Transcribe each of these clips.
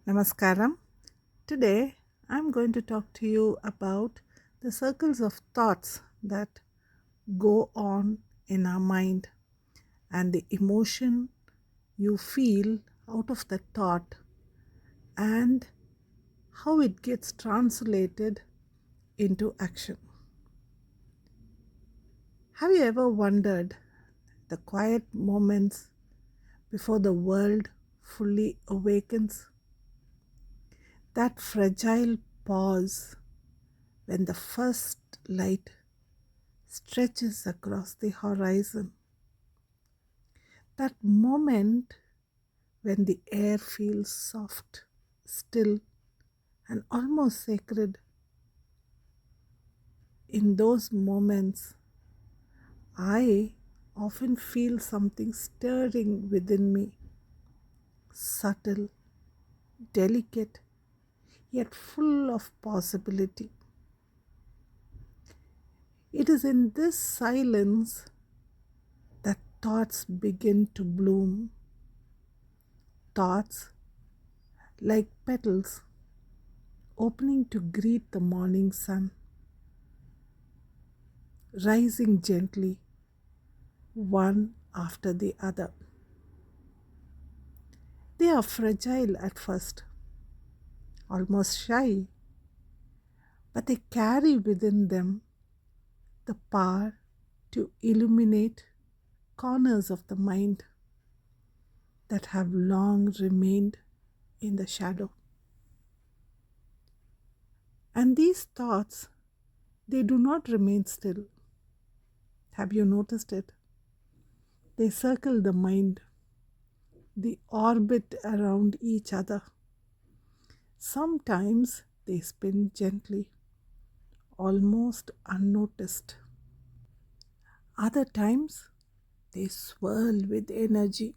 Namaskaram. Today I'm going to talk to you about the circles of thoughts that go on in our mind and the emotion you feel out of the thought and how it gets translated into action. Have you ever wondered the quiet moments before the world fully awakens? That fragile pause when the first light stretches across the horizon. That moment when the air feels soft, still, and almost sacred. In those moments, I often feel something stirring within me, subtle, delicate, yet full of possibility. It is in this silence that thoughts begin to bloom. Thoughts like petals opening to greet the morning sun, rising gently, one after the other. They are fragile at first, almost shy, but they carry within them the power to illuminate corners of the mind that have long remained in the shadow. And these thoughts, they do not remain still. Have you noticed it? They circle the mind, they orbit around each other. Sometimes they spin gently, almost unnoticed. Other times they swirl with energy,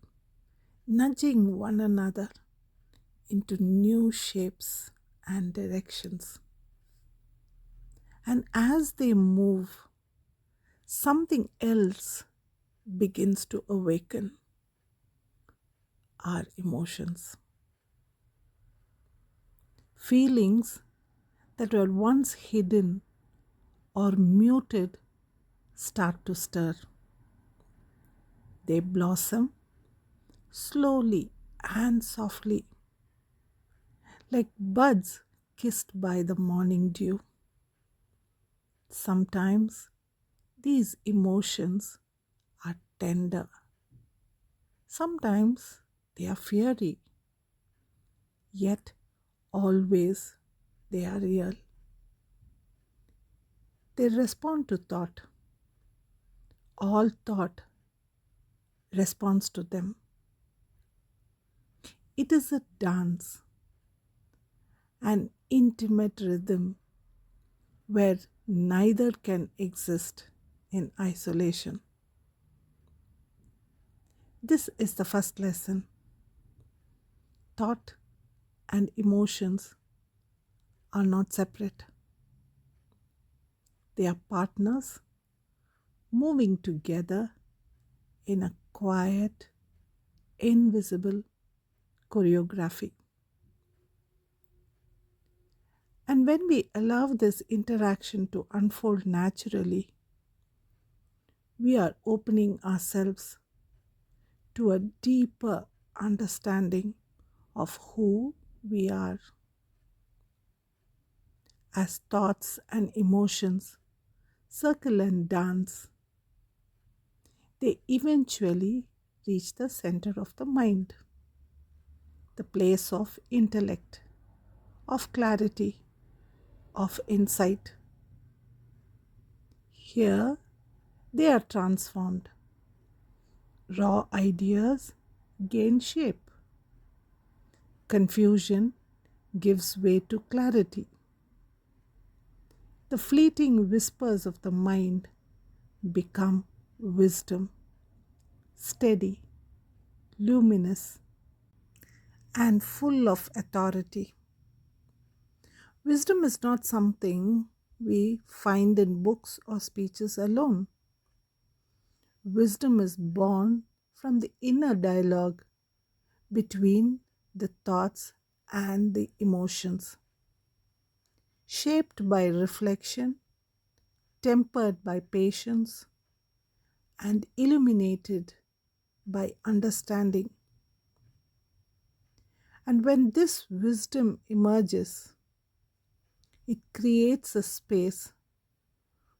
nudging one another into new shapes and directions. And as they move, something else begins to awaken: our emotions. Feelings that were once hidden or muted start to stir. They blossom slowly and softly, like buds kissed by the morning dew. Sometimes these emotions are tender, sometimes they are fiery, yet always they are real. They respond to thought. All thought responds to them. It is a dance, an intimate rhythm where neither can exist in isolation. This is the first lesson. Thought and emotions are not separate, they are partners moving together in a quiet, invisible choreography. And when we allow this interaction to unfold naturally, we are opening ourselves to a deeper understanding of who we are. As thoughts and emotions circle and dance, they eventually reach the center of the mind, the place of intellect, of clarity, of insight. Here they are transformed. Raw ideas gain shape. Confusion gives way to clarity. The fleeting whispers of the mind become wisdom, steady, luminous, and full of authority. Wisdom is not something we find in books or speeches alone. Wisdom is born from the inner dialogue between the thoughts and the emotions, shaped by reflection, tempered by patience, and illuminated by understanding. And when this wisdom emerges, it creates a space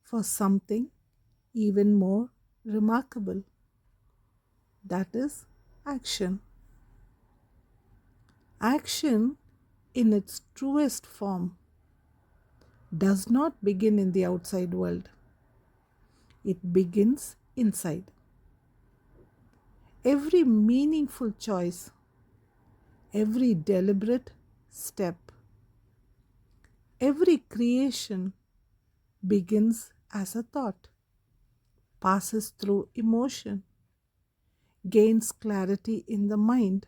for something even more remarkable, that is, action. Action, in its truest form, does not begin in the outside world, it begins inside. Every meaningful choice, every deliberate step, every creation begins as a thought, passes through emotion, gains clarity in the mind,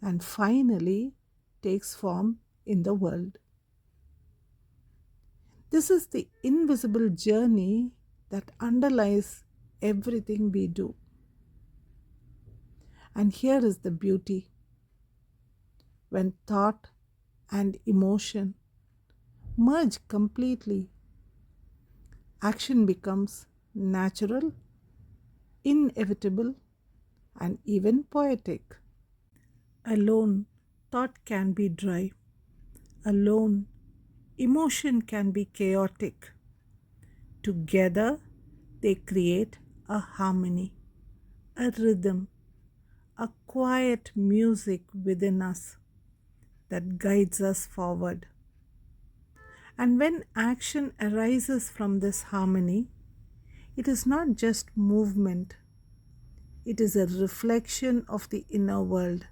and finally takes form in the world. This is the invisible journey that underlies everything we do. And here is the beauty: when thought and emotion merge completely, action becomes natural, inevitable, and even poetic. Alone, thought can be dry. Alone, emotion can be chaotic. Together, they create a harmony, a rhythm, a quiet music within us that guides us forward. And when action arises from this harmony, it is not just movement, it is a reflection of the inner world,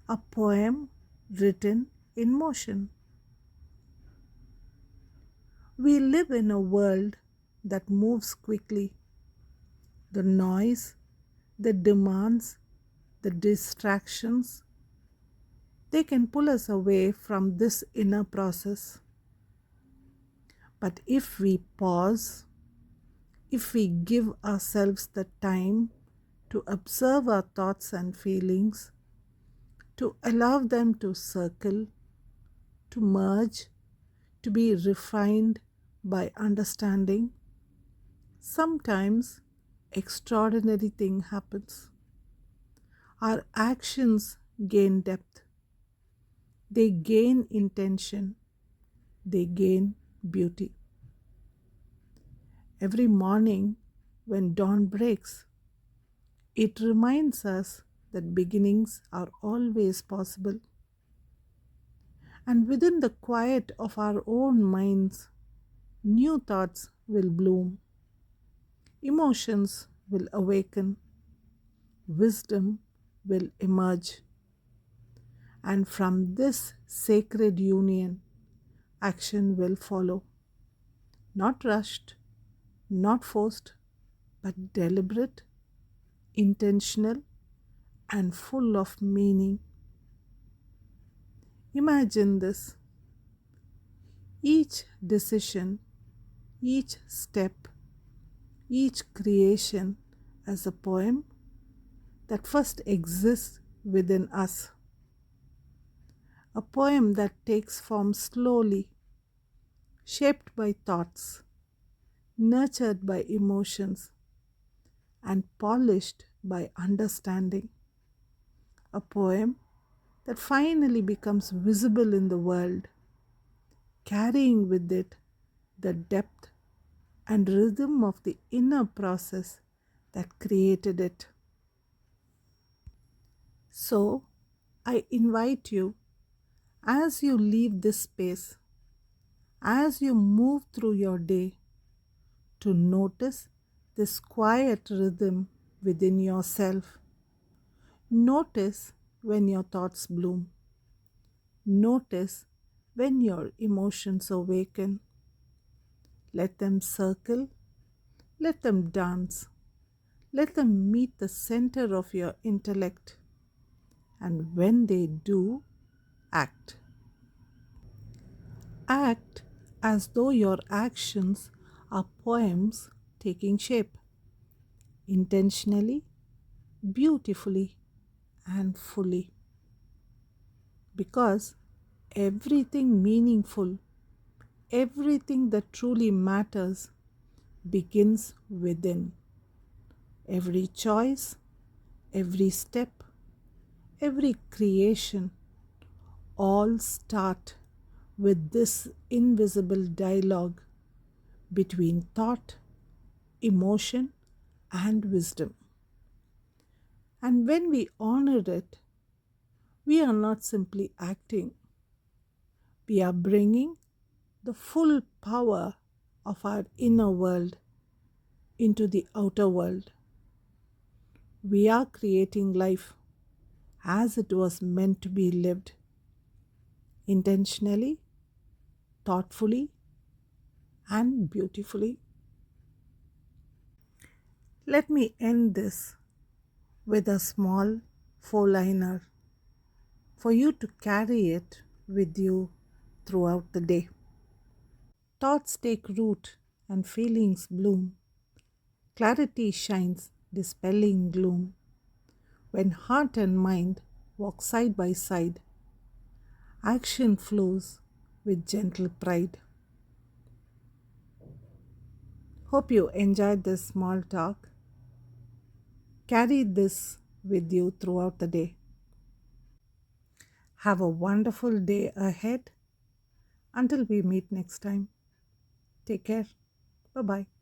a poem written in motion. We live in a world that moves quickly. The noise, the demands, the distractions, they can pull us away from this inner process. But if we pause, if we give ourselves the time to observe our thoughts and feelings, to allow them to circle, to merge, to be refined by understanding, sometimes extraordinary thing happens. Our actions gain depth, they gain intention, they gain beauty. Every morning when dawn breaks, it reminds us that beginnings are always possible. And within the quiet of our own minds, new thoughts will bloom, emotions will awaken, wisdom will emerge. And from this sacred union, action will follow. Not rushed, not forced, but deliberate, intentional, and full of meaning. Imagine this: each decision, each step, each creation as a poem that first exists within us. A poem that takes form slowly, shaped by thoughts, nurtured by emotions, and polished by understanding. A poem that finally becomes visible in the world, carrying with it the depth and rhythm of the inner process that created it. So, I invite you, as you leave this space, as you move through your day, to notice this quiet rhythm within yourself. Notice when your thoughts bloom. Notice when your emotions awaken. Let them circle, let them dance, let them meet the center of your intellect. And when they do, act. Act as though your actions are poems taking shape, intentionally, beautifully, and fully. because everything meaningful, everything that truly matters begins within. Every choice, every step, every creation all start with this invisible dialogue between thought, emotion, and wisdom. And when we honor it, we are not simply acting, we are bringing the full power of our inner world into the outer world. We are creating life as it was meant to be lived, intentionally, thoughtfully, and beautifully. Let me end this with a small four-liner for you to carry it with you throughout the day. Thoughts take root and feelings bloom. Clarity shines, dispelling gloom. When heart and mind walk side by side, action flows with gentle pride. Hope you enjoyed this small talk. Carry this with you throughout the day. Have a wonderful day ahead. Until we meet next time, take care. Bye bye.